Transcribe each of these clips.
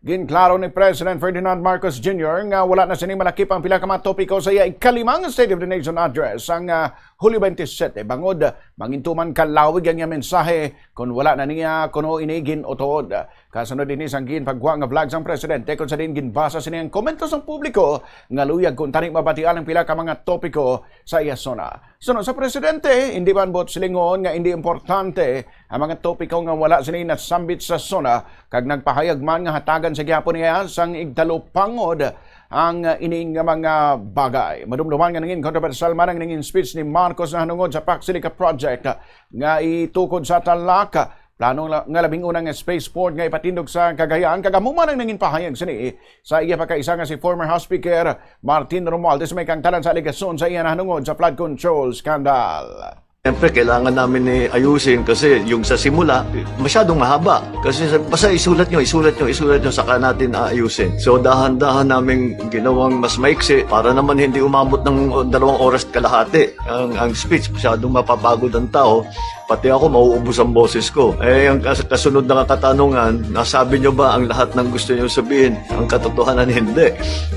Ginklaro ni President Ferdinand Marcos Jr. nga wala na sining malakip ang pila ka mga topiko sa iya ikalimang State of the Nation address ang Hulyo 27. Bangod, mangintuman kalawig ang iya mensahe kung wala na niya kuno inigin o tuod. Kasunod din isang ginpagwa nga vlog sang Presidente kung sa din ginbasa siniyang komento sa publiko nga luyag kung taning mabatian ang pila ka mga topiko sa iya SONA. Sunod sa Presidente, hindi man bot silingon nga hindi importante ang mga topiko nga wala sining nasambit sa SONA kag nagpahayag man nga hatagan sa gyapon niya sang igdalo pangod ang ining mga bagay. Madumduman nga nangin kontrobersyal man ang nangin speech ni Marcos na hanungod sa Paxilica Project nga itukod sa talak. Plano nga labing unang spaceport nga ipatindog sa Cagayan. Kagamuman ang nangin pahayag sini sa iya pagkaisa nga si former House Speaker Martin Romualdez may kangtalan sa aligasyon sa iya na hanungod sa flood control scandal. Siyempre, kailangan namin ayusin kasi yung sa simula, masyadong mahaba. Kasi basta isulat nyo, saka natin aayusin. So, dahan-dahan namin ginawang mas maiksi para naman hindi umabot ng 2 oras kalahati. Ang speech, masyadong mapapagod ang tao. Pati ako, mauubos ang boses ko. Ang kasunod na katanungan, nasabi nyo ba ang lahat ng gusto nyo sabihin? Ang katotohanan, hindi.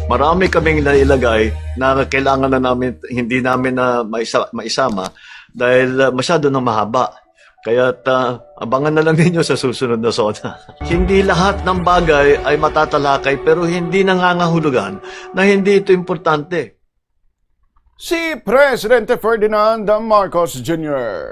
Marami kaming nailagay na kailangan na namin, hindi namin na maisama. Dahil masyado na mahaba. Kaya abangan na lang ninyo sa susunod na SONA. Hindi lahat ng bagay ay matatalakay pero hindi nangangahulugan na hindi ito importante. Si Presidente Ferdinand Marcos Jr.